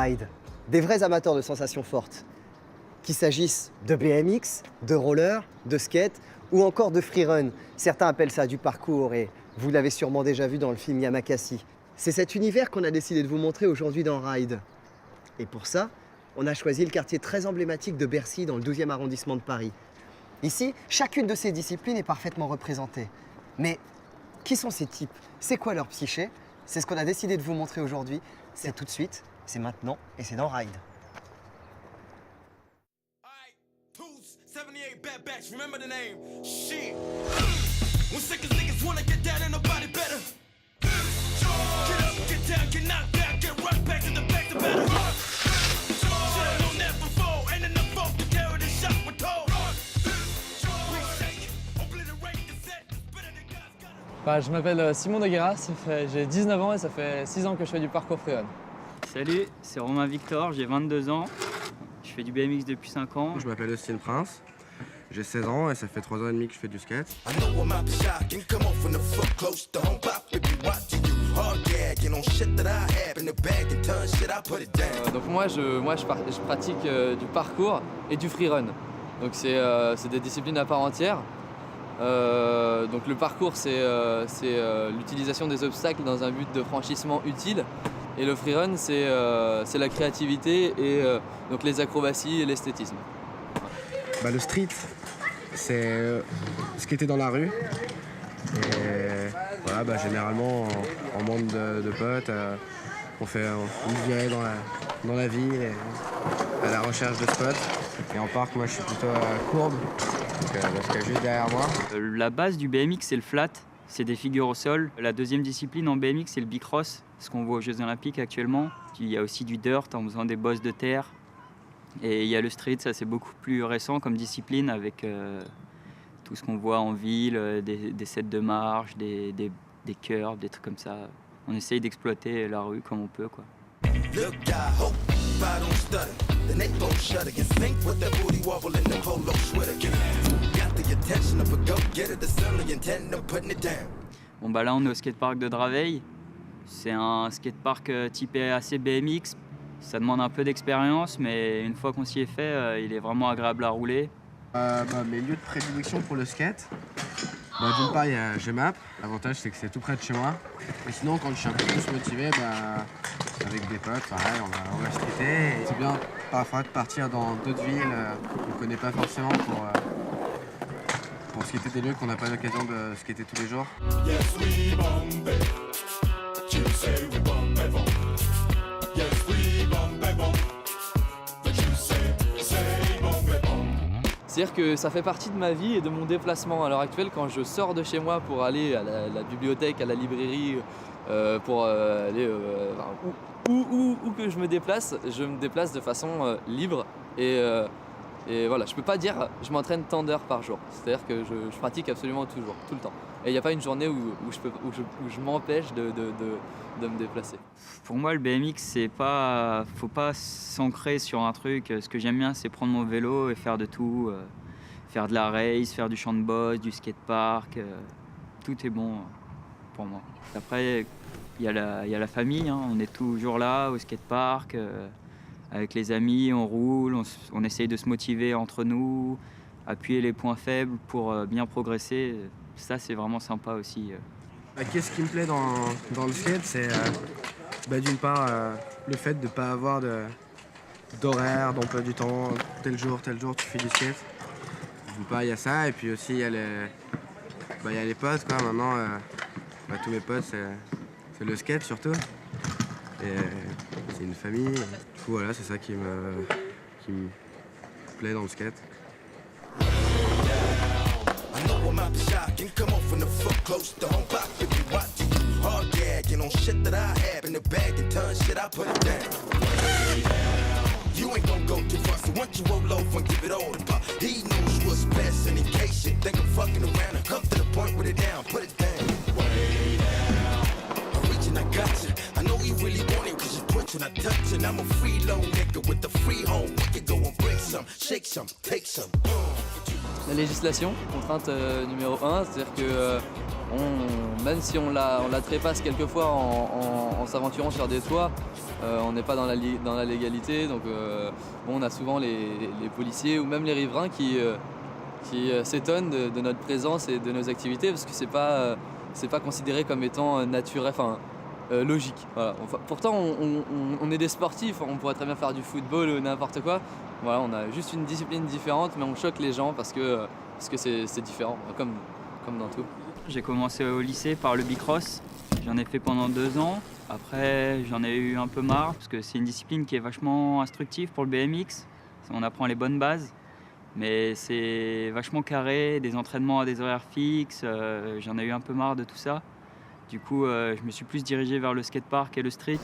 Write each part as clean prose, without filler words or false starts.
ride, des vrais amateurs de sensations fortes. Qu'il s'agisse de BMX, de roller, de skate ou encore de freerun. Certains appellent ça du parcours et vous l'avez sûrement déjà vu dans le film Yamakasi. C'est cet univers qu'on a décidé de vous montrer aujourd'hui dans Ride. Et pour ça, on a choisi le quartier très emblématique de Bercy dans le 12e arrondissement de Paris. Ici, chacune de ces disciplines est parfaitement représentée. Mais qui sont ces types? C'est quoi leur psyché? C'est ce qu'on a décidé de vous montrer aujourd'hui. C'est tout de suite, c'est maintenant et c'est dans Ride. 78 bad batch, remember the name. Shit. When sick as niggas wanna get down and nobody better. Get up, get down, get knocked down, get right back to the back to better. Should've known that before, ain't enough folk to carry this shot we're told. Je m'appelle Simon Deguera, j'ai 19 ans et ça fait 6 ans que je fais du parcours freerun. Salut, c'est Romain Victor, j'ai 22 ans. Je fais du BMX depuis 5 ans. Je m'appelle Austin Prince, j'ai 16 ans et ça fait 3 ans et demi que je fais du skate. Donc moi je pratique du parcours et du freerun. Donc c'est des disciplines à part entière. Donc le parcours c'est l'utilisation des obstacles dans un but de franchissement utile. Et le freerun, c'est la créativité et donc les acrobaties et l'esthétisme. Le street, c'est skater dans la rue. Et voilà, généralement, en bande de potes, on fait une virée dans la ville et à la recherche de spots. Et en parc, moi, je suis plutôt à Courbe, donc ce qu'il y a juste derrière moi. La base du BMX, c'est le flat. C'est des figures au sol. La deuxième discipline en BMX, c'est le bicross, ce qu'on voit aux Jeux Olympiques actuellement. Il y a aussi du dirt en faisant des bosses de terre. Et il y a le street, ça c'est beaucoup plus récent comme discipline avec tout ce qu'on voit en ville, des sets de marche, des curves, des trucs comme ça. On essaye d'exploiter la rue comme on peut, quoi. Bon là on est au skatepark de Draveil. C'est un skatepark typé assez BMX. Ça demande un peu d'expérience, mais une fois qu'on s'y est fait, il est vraiment agréable à rouler. Mes lieux de prédilection pour le skate, d'une part il y a Gemap. L'avantage c'est que c'est tout près de chez moi. Et sinon quand je suis un peu plus motivé, avec des potes, pareil, on va skater. C'est bien parfois de partir dans d'autres villes qu'on ne connaît pas forcément pour skater des lieux qu'on n'a pas l'occasion de skater tous les jours. C'est-à-dire que ça fait partie de ma vie et de mon déplacement. À l'heure actuelle, quand je sors de chez moi pour aller à la bibliothèque, à la librairie, pour aller où que je me déplace de façon libre. Et voilà, je peux pas dire je m'entraîne tant d'heures par jour. C'est-à-dire que je pratique absolument toujours, tout le temps. Et il n'y a pas une journée où je m'empêche de me déplacer. Pour moi, le BMX, faut pas s'ancrer sur un truc. Ce que j'aime bien, c'est prendre mon vélo et faire de tout. Faire de la race, faire du champ de boss, du skatepark. Tout est bon pour moi. Après, il y a la famille. Hein. On est toujours là au skatepark. Avec les amis, on roule, on essaye de se motiver entre nous, appuyer les points faibles pour bien progresser. Ça, c'est vraiment sympa aussi. Qu'est-ce qui me plaît dans le skate, c'est d'une part le fait de ne pas avoir d'horaire, d'emploi du temps, tel jour tu fais du skate. D'une part, il y a ça, et puis aussi il y a les potes, quoi. Maintenant, tous mes potes, c'est le skate surtout. Et c'est une famille. Du coup, voilà, c'est ça qui me plaît dans le skate. When I touch it, I'm a free low nigga with a free home. We can go and break some, shake some, take some. La législation, contrainte numéro 1, c'est-à-dire que même si on la trépasse quelquefois en s'aventurant sur des toits, on n'est pas dans la légalité. Donc on a souvent les policiers ou même les riverains qui s'étonnent de notre présence et de nos activités parce que c'est pas considéré comme étant naturel, logique. Voilà. Pourtant on est des sportifs, on pourrait très bien faire du football ou n'importe quoi. Voilà, on a juste une discipline différente, mais on choque les gens parce que c'est différent, comme dans tout. J'ai commencé au lycée par le bicross. J'en ai fait pendant 2 ans. Après, j'en ai eu un peu marre parce que c'est une discipline qui est vachement instructive pour le BMX. On apprend les bonnes bases, mais c'est vachement carré, des entraînements à des horaires fixes. J'en ai eu un peu marre de tout ça. Du coup, je me suis plus dirigé vers le skatepark et le street.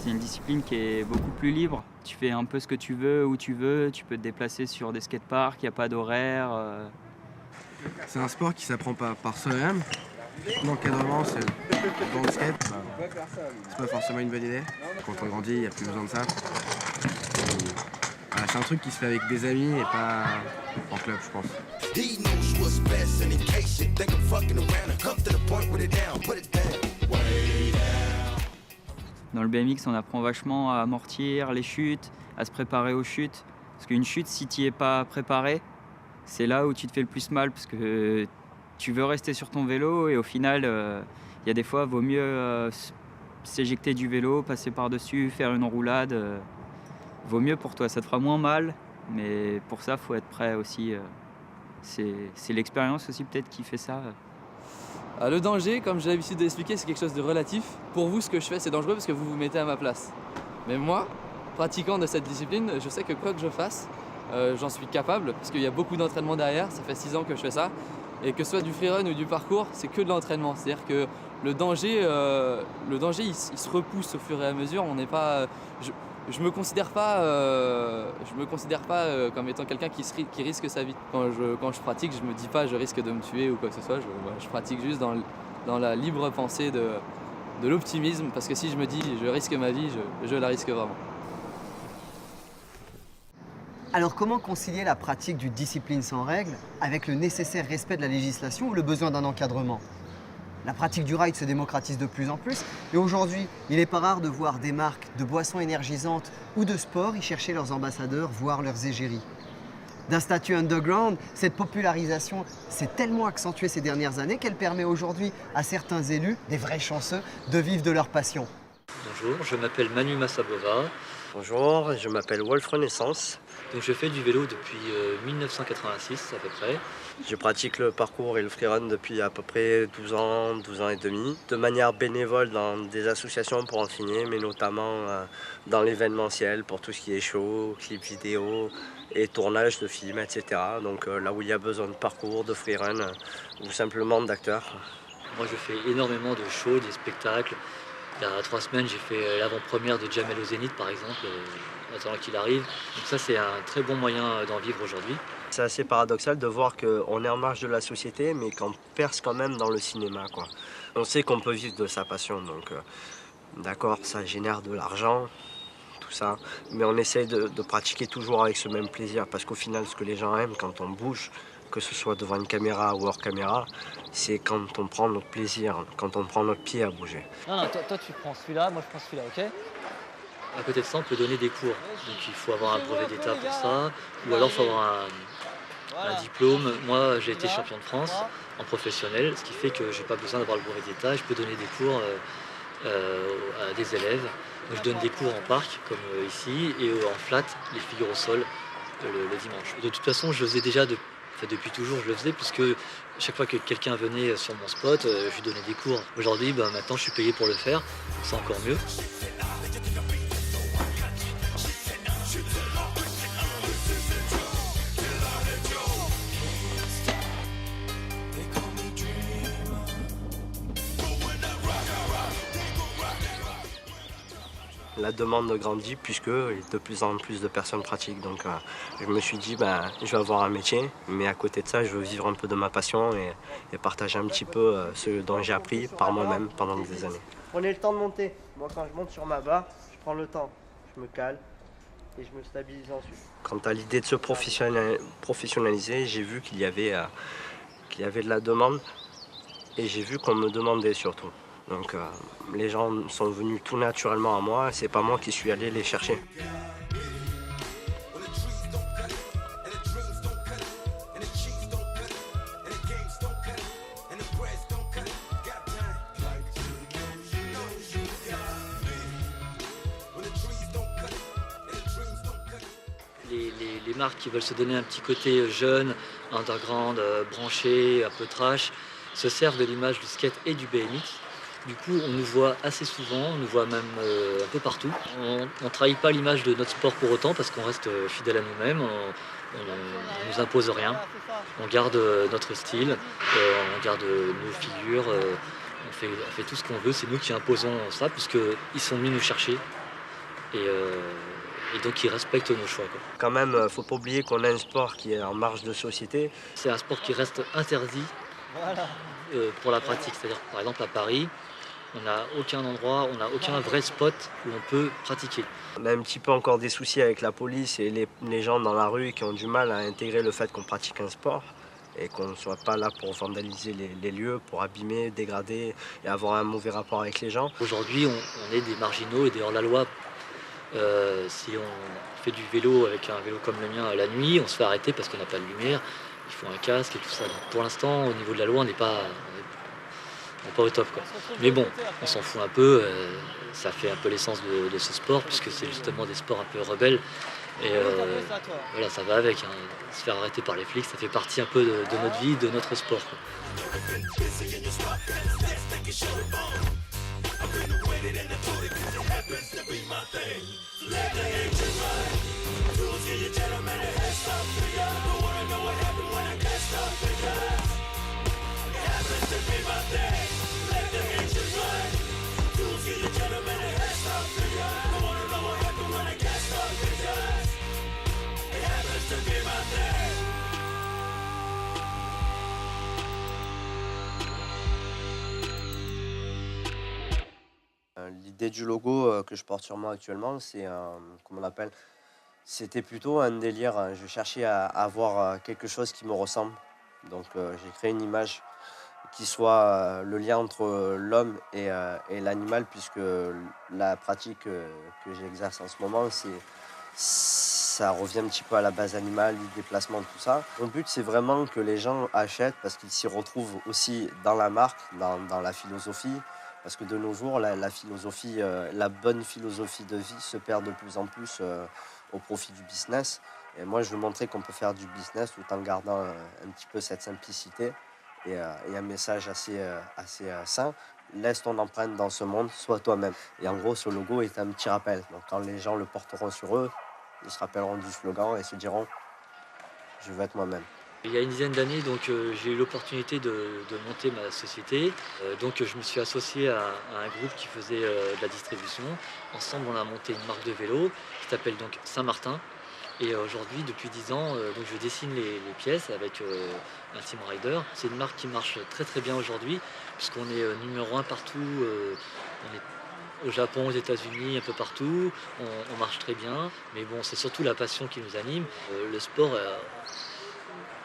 C'est une discipline qui est beaucoup plus libre. Tu fais un peu ce que tu veux, où tu veux. Tu peux te déplacer sur des skateparks, il n'y a pas d'horaire. C'est un sport qui s'apprend pas par soi-même. L'encadrement, c'est dans le skate, c'est pas forcément une bonne idée. Quand on grandit, il n'y a plus besoin de ça. Voilà, c'est un truc qui se fait avec des amis et pas en club, je pense. He knows what's best, and in case you think I'm fucking around, I come to the point with it down, put it down, way down. Dans le BMX, on apprend vachement à amortir les chutes, à se préparer aux chutes. Parce qu'une chute, si tu n'y es pas préparé, c'est là où tu te fais le plus mal parce que tu veux rester sur ton vélo et au final, il y a des fois, il vaut mieux s'éjecter du vélo, passer par-dessus, faire une roulade. Vaut mieux pour toi, ça te fera moins mal, mais pour ça, il faut être prêt aussi. C'est l'expérience aussi peut-être qui fait ça. Le danger, comme j'ai l'habitude d'expliquer, c'est quelque chose de relatif. Pour vous, ce que je fais, c'est dangereux parce que vous vous mettez à ma place. Mais moi, pratiquant de cette discipline, je sais que quoi que je fasse, j'en suis capable parce qu'il y a beaucoup d'entraînement derrière. Ça fait 6 ans que je fais ça. Et que ce soit du freerun ou du parcours, c'est que de l'entraînement. C'est-à-dire que le danger il se repousse au fur et à mesure. On n'est pas... Je me considère pas comme étant quelqu'un qui risque sa vie. Quand je pratique, je me dis pas je risque de me tuer ou quoi que ce soit. Je pratique juste dans la libre pensée de l'optimisme, parce que si je me dis je risque ma vie, je la risque vraiment. Alors comment concilier la pratique d'une discipline sans règles avec le nécessaire respect de la législation ou le besoin d'un encadrement? La pratique du ride se démocratise de plus en plus et aujourd'hui, il n'est pas rare de voir des marques de boissons énergisantes ou de sport y chercher leurs ambassadeurs, voire leurs égéries. D'un statut underground, cette popularisation s'est tellement accentuée ces dernières années qu'elle permet aujourd'hui à certains élus, des vrais chanceux, de vivre de leur passion. Bonjour, je m'appelle Manu Massabova. Bonjour, je m'appelle Wolf Renaissance. Donc je fais du vélo depuis 1986 à peu près. Je pratique le parcours et le freerun depuis à peu près 12 ans et demi, de manière bénévole dans des associations pour enseigner, mais notamment dans l'événementiel pour tout ce qui est show, clips vidéo et tournage de films, etc. Donc là où il y a besoin de parcours, de freerun ou simplement d'acteurs. Moi je fais énormément de shows, des spectacles. Il y a 3 semaines, j'ai fait l'avant-première de Jamel au Zénith par exemple, en attendant qu'il arrive. Donc ça c'est un très bon moyen d'en vivre aujourd'hui. C'est assez paradoxal de voir qu'on est en marge de la société, mais qu'on perce quand même dans le cinéma, quoi. On sait qu'on peut vivre de sa passion, donc d'accord, ça génère de l'argent, tout ça, mais on essaye de pratiquer toujours avec ce même plaisir, parce qu'au final, ce que les gens aiment quand on bouge, que ce soit devant une caméra ou hors caméra, c'est quand on prend notre plaisir, quand on prend notre pied à bouger. Non, toi tu prends celui-là, moi je prends celui-là, ok? À côté de ça, on peut donner des cours. Donc il faut avoir un brevet d'État pour ça, ou alors il faut avoir un diplôme. Moi, j'ai été champion de France en professionnel, ce qui fait que je n'ai pas besoin d'avoir le brevet d'État. Je peux donner des cours à des élèves. Donc, je donne des cours en parc, comme ici, et en flat, les figures au sol, le dimanche. De toute façon, je le faisais déjà depuis toujours, je le faisais, puisque chaque fois que quelqu'un venait sur mon spot, je lui donnais des cours. Aujourd'hui, maintenant, je suis payé pour le faire, c'est encore mieux. La demande grandit puisque de plus en plus de personnes pratiquent. Donc je me suis dit, je vais avoir un métier, mais à côté de ça, je veux vivre un peu de ma passion et partager un petit peu ce dont j'ai appris par moi-même pendant des années. Prenez le temps de monter. Moi, quand je monte sur ma barre, je prends le temps. Je me cale. et je me stabilise ensuite. Quant à l'idée de se professionnaliser, j'ai vu qu'il y avait de la demande et j'ai vu qu'on me demandait surtout. Donc les gens sont venus tout naturellement à moi, c'est pas moi qui suis allé les chercher. Les marques qui veulent se donner un petit côté jeune, underground, branché, un peu trash, se servent de l'image du skate et du BMX. Du coup, on nous voit assez souvent, on nous voit même un peu partout. On ne trahit pas l'image de notre sport pour autant parce qu'on reste fidèle à nous-mêmes, on ne nous impose rien. On garde notre style, on garde nos figures, on fait tout ce qu'on veut, c'est nous qui imposons ça puisqu'ils sont venus nous chercher. Et donc ils respectent nos choix, quoi. Quand même, faut pas oublier qu'on a un sport qui est en marge de société. C'est un sport qui reste interdit pour la pratique. C'est-à-dire par exemple à Paris, on n'a aucun endroit, on n'a aucun vrai spot où on peut pratiquer. On a un petit peu encore des soucis avec la police et les gens dans la rue qui ont du mal à intégrer le fait qu'on pratique un sport et qu'on ne soit pas là pour vandaliser les lieux, pour abîmer, dégrader et avoir un mauvais rapport avec les gens. Aujourd'hui, on est des marginaux et des hors-la-loi. Si on fait du vélo avec un vélo comme le mien la nuit, on se fait arrêter parce qu'on n'a pas de lumière, il faut un casque et tout ça. Donc pour l'instant, au niveau de la loi, on n'est pas au top, quoi. Mais bon, on s'en fout un peu, ça fait un peu l'essence de ce sport puisque c'est justement des sports un peu rebelles. Et voilà, ça va avec, hein. Se faire arrêter par les flics, ça fait partie un peu de notre vie, de notre sport, quoi. L'idée du logo que je porte sur moi actuellement, c'est comment on appelle? C'était plutôt un délire. Je cherchais à avoir quelque chose qui me ressemble. Donc j'ai créé une image qui soit le lien entre l'homme et l'animal, puisque la pratique que j'exerce en ce moment, ça revient un petit peu à la base animale, du déplacement, tout ça. Mon but, c'est vraiment que les gens achètent parce qu'ils s'y retrouvent aussi dans la marque, dans la philosophie. Parce que de nos jours, la philosophie, la bonne philosophie de vie se perd de plus en plus au profit du business. Et moi, je veux montrer qu'on peut faire du business tout en gardant un petit peu cette simplicité et un message assez sain. Laisse ton empreinte dans ce monde, sois toi-même. Et en gros, ce logo est un petit rappel. Donc quand les gens le porteront sur eux, ils se rappelleront du slogan et se diront « je veux être moi-même ». Il y a une dizaine d'années, donc j'ai eu l'opportunité de monter ma société. Donc je me suis associé à un groupe qui faisait de la distribution. Ensemble, on a monté une marque de vélo qui s'appelle donc Saint-Martin. Et aujourd'hui, depuis 10 ans, donc je dessine les pièces avec un Team Rider. C'est une marque qui marche très très bien aujourd'hui, puisqu'on est numéro 1 partout. On est au Japon, aux États-Unis, un peu partout. On marche très bien. Mais bon, c'est surtout la passion qui nous anime. Le sport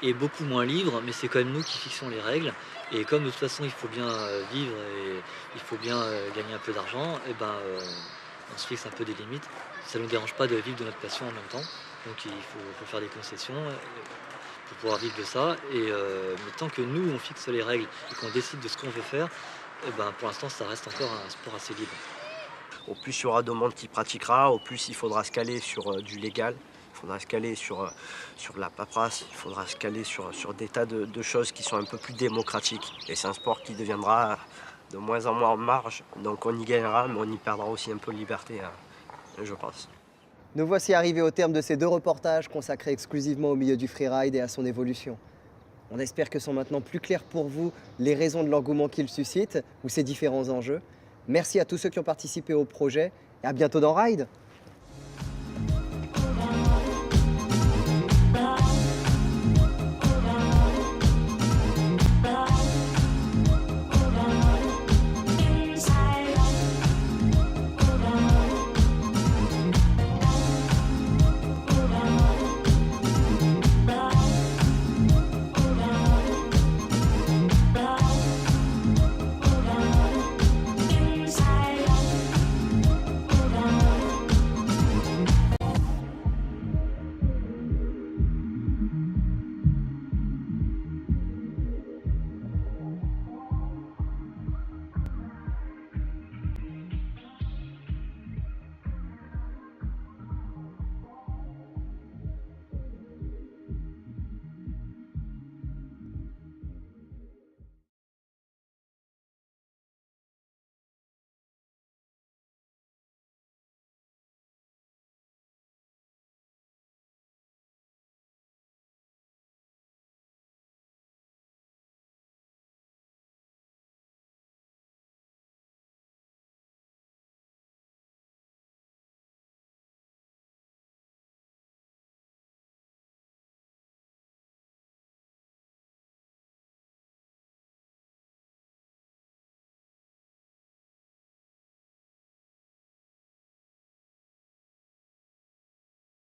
est beaucoup moins libre, mais c'est quand même nous qui fixons les règles. Et comme de toute façon il faut bien vivre et il faut bien gagner un peu d'argent, et on se fixe un peu des limites. Ça ne nous dérange pas de vivre de notre passion en même temps. Donc il faut faire des concessions pour pouvoir vivre de ça. Mais tant que nous on fixe les règles et qu'on décide de ce qu'on veut faire, pour l'instant ça reste encore un sport assez libre. Au plus il y aura de monde qui pratiquera, au plus il faudra se caler sur du légal. Il faudra se caler sur la paperasse, il faudra se caler sur des tas de choses qui sont un peu plus démocratiques. Et c'est un sport qui deviendra de moins en moins en marge. Donc on y gagnera, mais on y perdra aussi un peu de liberté, je pense. Nous voici arrivés au terme de ces 2 reportages consacrés exclusivement au milieu du freeride et à son évolution. On espère que sont maintenant plus clairs pour vous les raisons de l'engouement qu'il suscite ou ses différents enjeux. Merci à tous ceux qui ont participé au projet et à bientôt dans Ride.